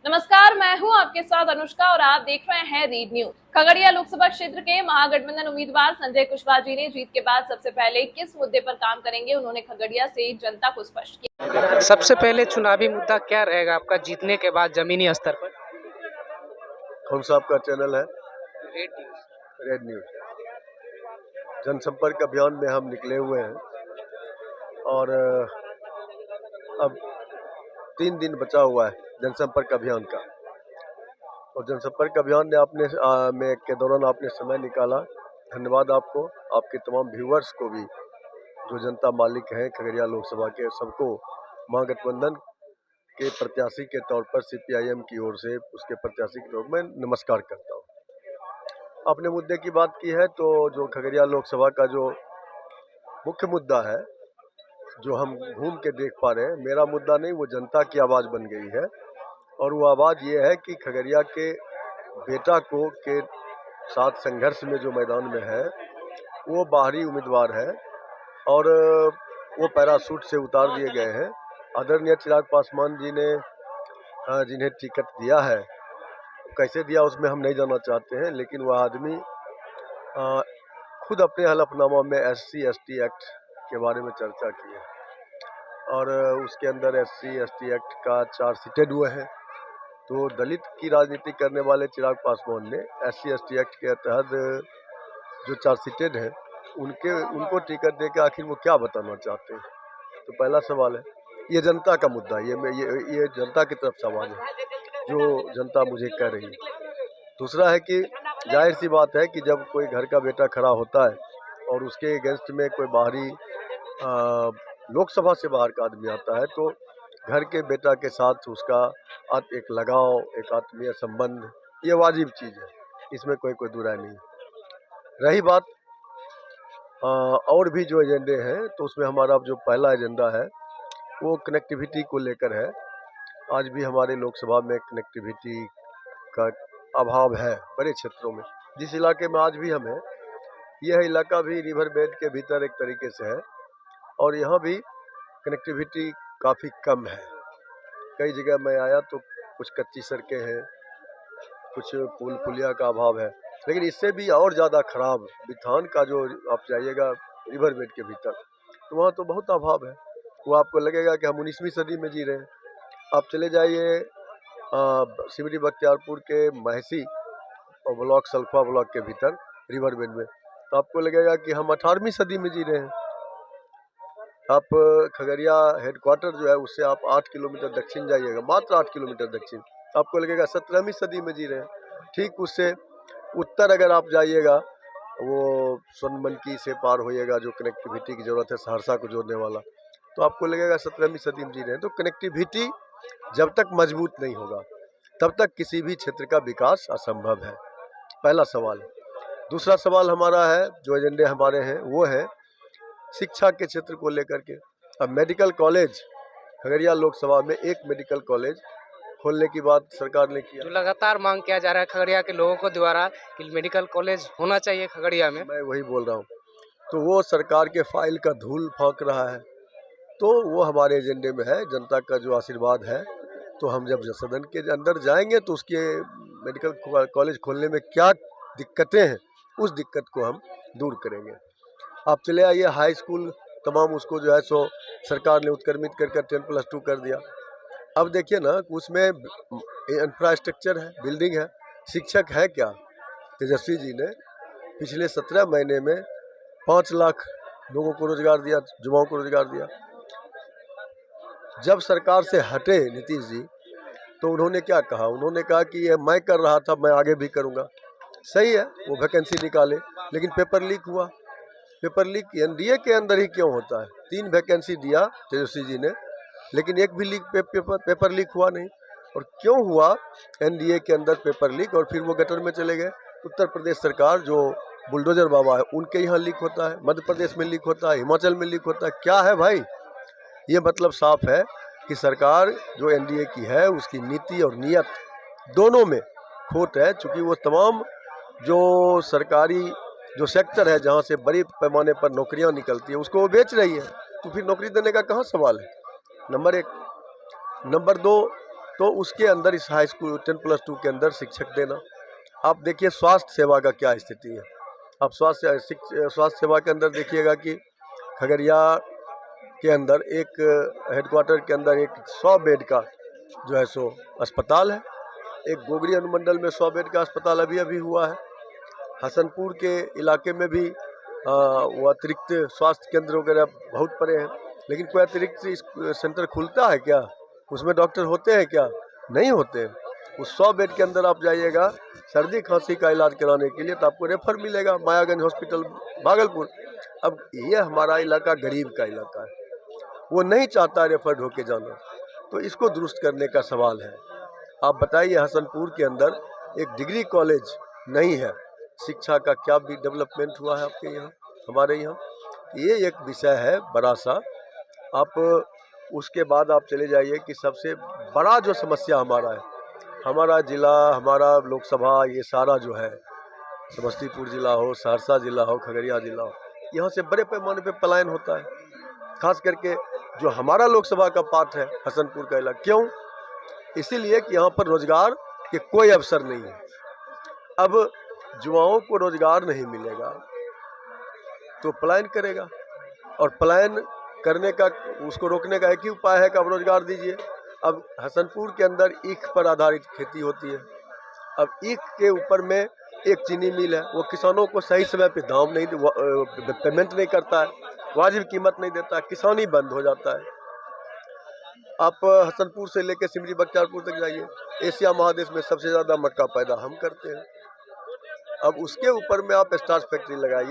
नमस्कार, मैं हूं आपके साथ अनुष्का और आप देख रहे हैं रीड न्यूज। खगड़िया लोकसभा क्षेत्र के महागठबंधन उम्मीदवार संजय कुशवाहा जी ने जीत के बाद सबसे पहले किस मुद्दे पर काम करेंगे, उन्होंने खगड़िया से जनता को स्पष्ट किया। सबसे पहले चुनावी मुद्दा क्या रहेगा आपका जीतने के बाद जमीनी स्तर पर? कौन सा आपका चैनल है? Red news. Red news. जनसंपर्क अभियान में हम निकले हुए हैं और अब 3 दिन बचा हुआ है जनसंपर्क अभियान का। और जनसंपर्क अभियान में के दौरान आपने समय निकाला, धन्यवाद आपको, आपके तमाम व्यूअर्स को भी, जो जनता मालिक हैं खगड़िया लोकसभा के, सबको महागठबंधन के प्रत्याशी के तौर पर सीपीआईएम की ओर से उसके प्रत्याशी के तौर पर मैं नमस्कार करता हूँ। आपने मुद्दे की बात की है तो जो खगड़िया लोकसभा का जो मुख्य मुद्दा है, जो हम घूम के देख पा रहे हैं, मेरा मुद्दा नहीं, वो जनता की आवाज़ बन गई है। और वो आवाज़ ये है कि खगड़िया के बेटा को के साथ संघर्ष में जो मैदान में है वो बाहरी उम्मीदवार है और वो पैराशूट से उतार दिए गए हैं। आदरणीय चिराग पासवान जी ने जिन्हें टिकट दिया है, कैसे दिया उसमें हम नहीं जानना चाहते हैं, लेकिन वह आदमी खुद अपने हलफनामा में SC/ST एक्ट के बारे में चर्चा की है और उसके अंदर SC/ST एक्ट का चार्जशीटेड हुए हैं। तो दलित की राजनीति करने वाले चिराग पासवान ने SC/ST एक्ट के तहत जो चार्जशीटेड है उनको टिकट देकर आखिर वो क्या बताना चाहते हैं। तो पहला सवाल है, ये जनता का मुद्दा है, ये जनता की तरफ सवाल है जो जनता मुझे कह रही है। दूसरा है कि जाहिर सी बात है कि जब कोई घर का बेटा खड़ा होता है और उसके अगेंस्ट में कोई बाहरी लोकसभा से बाहर का आदमी आता है तो घर के बेटा के साथ उसका एक लगाव, एक आत्मीय संबंध, ये वाजिब चीज़ है, इसमें कोई दुराय नहीं। रही बात और भी जो एजेंडे हैं, तो उसमें हमारा जो पहला एजेंडा है वो कनेक्टिविटी को लेकर है। आज भी हमारे लोकसभा में कनेक्टिविटी का अभाव है बड़े क्षेत्रों में। जिस इलाके में आज भी हम हैं, यह इलाका भी रिवर बेड के भीतर एक तरीके से है और यहाँ भी कनेक्टिविटी काफ़ी कम है। कई जगह मैं आया तो कुछ कच्ची सड़कें हैं, कुछ पुल पुलिया का अभाव है, लेकिन इससे भी और ज़्यादा खराब बिथान का जो आप जाइएगा रिवर बेड के भीतर, तो वहाँ तो बहुत अभाव है। वो आपको लगेगा कि हम 19वीं सदी में जी रहे हैं। आप चले जाइए सिमरी बख्तियारपुर के महसी और ब्लॉक सल्फा ब्लॉक के भीतर रिवर बेड में, तो आपको लगेगा कि हम 18वीं सदी में जी रहे हैं। आप खगड़िया हेडक्वार्टर जो है उससे आप 8 किलोमीटर दक्षिण जाइएगा, मात्र 8 किलोमीटर दक्षिण, आपको लगेगा 17वीं सदी में जी रहे हैं। ठीक उससे उत्तर अगर आप जाइएगा, वो सोनमनकी से पार होइएगा, जो कनेक्टिविटी की ज़रूरत है सहरसा को जोड़ने वाला, तो आपको लगेगा 17वीं सदी में जी रहे हैं। तो कनेक्टिविटी जब तक मजबूत नहीं होगा तब तक किसी भी क्षेत्र का विकास असंभव है। पहला सवाल। दूसरा सवाल हमारा है, जो एजेंडे हमारे हैं वो है शिक्षा के क्षेत्र को लेकर के। अब मेडिकल कॉलेज खगड़िया लोकसभा में एक मेडिकल कॉलेज खोलने की बात सरकार ने किया, जो लगातार मांग किया जा रहा है खगड़िया के लोगों को द्वारा कि मेडिकल कॉलेज होना चाहिए खगड़िया में। मैं वही बोल रहा हूँ, तो वो सरकार के फाइल का धूल फेंक रहा है। तो वो हमारे एजेंडे में है। जनता का जो आशीर्वाद है, तो हम जब सदन के अंदर जाएंगे तो उसके मेडिकल कॉलेज खोलने में क्या दिक्कतें हैं, उस दिक्कत को हम दूर करेंगे। आप चले आइए हाई स्कूल, तमाम उसको जो है सो सरकार ने उत्क्रमित कर 10+2 कर दिया। अब देखिए ना, उसमें इंफ्रास्ट्रक्चर है, बिल्डिंग है, शिक्षक है क्या? तेजस्वी जी ने पिछले 17 महीने में 5 लाख लोगों को रोजगार दिया, युवाओं को रोजगार दिया। जब सरकार से हटे नीतीश जी, तो उन्होंने क्या कहा? उन्होंने कहा कि ये मैं कर रहा था, मैं आगे भी करूँगा। सही है, वो वैकेंसी निकाले, लेकिन पेपर लीक हुआ। पेपर लीक एनडीए के अंदर ही क्यों होता है? 3 वैकेंसी दिया तेजस्वी जी ने, लेकिन एक भी पेपर लीक हुआ नहीं। और क्यों हुआ एनडीए के अंदर पेपर लीक और फिर वो गटर में चले गए? उत्तर प्रदेश सरकार जो बुलडोजर बाबा है, उनके यहाँ लीक होता है, मध्य प्रदेश में लीक होता है, हिमाचल में लीक होता है। क्या है भाई? ये मतलब साफ है कि सरकार जो एनडीए की है उसकी नीति और नीयत दोनों में खोट है, चूँकि वो तमाम जो सरकारी जो सेक्टर है जहाँ से बड़ी पैमाने पर नौकरियाँ निकलती है उसको वो बेच रही है। तो फिर नौकरी देने का कहाँ सवाल है? नंबर 1। नंबर 2, तो उसके अंदर इस हाई स्कूल 10+2 के अंदर शिक्षक देना। आप देखिए स्वास्थ्य सेवा का क्या स्थिति है। आप स्वास्थ्य सेवा के अंदर देखिएगा कि खगड़िया के अंदर एक हेडक्वार्टर के अंदर एक 100 बेड का जो है सो अस्पताल है। एक गोगरी अनुमंडल में 100 बेड का अस्पताल अभी हुआ है। हसनपुर के इलाके में भी वो अतिरिक्त स्वास्थ्य केंद्र वगैरह बहुत पड़े हैं, लेकिन कोई अतिरिक्त सेंटर खुलता है क्या? उसमें डॉक्टर होते हैं क्या? नहीं होते। उस 100 बेड के अंदर आप जाइएगा सर्दी खांसी का इलाज कराने के लिए तो आपको रेफर मिलेगा मायागंज हॉस्पिटल भागलपुर। अब ये हमारा इलाका गरीब का इलाका है, वो नहीं चाहता रेफर होके जाना, तो इसको दुरुस्त करने का सवाल है। आप बताइए हसनपुर के अंदर एक डिग्री कॉलेज नहीं है, शिक्षा का क्या भी डेवलपमेंट हुआ है आपके यहाँ, हमारे यहाँ? ये एक विषय है बड़ा सा। आप उसके बाद आप चले जाइए कि सबसे बड़ा जो समस्या हमारा है, हमारा ज़िला, हमारा लोकसभा, ये सारा जो है समस्तीपुर ज़िला हो, सहरसा ज़िला हो, खगड़िया ज़िला हो, यहाँ से बड़े पैमाने पे पलायन होता है। खास करके जो हमारा लोकसभा का पार्ट है हसनपुर का इलाका, क्यों? इसीलिए कि यहाँ पर रोजगार के कोई अवसर नहीं है। अब युवाओं को रोजगार नहीं मिलेगा तो पलायन करेगा, और पलायन करने का, उसको रोकने का एक ही उपाय है कि आप रोजगार दीजिए। अब हसनपुर के अंदर ईख पर आधारित खेती होती है। अब ईख के ऊपर में एक चीनी मिल है, वो किसानों को सही समय पे दाम नहीं, पेमेंट नहीं करता है, वाजिब कीमत नहीं देता है, किसानी बंद हो जाता है। आप हसनपुर से लेकर सिमरी बख्तियारपुर तक जाइए, एशिया महादेश में सबसे ज़्यादा मक्का पैदा हम करते हैं। अब उसके ऊपर में आप स्टार्च फैक्ट्री लगाइए।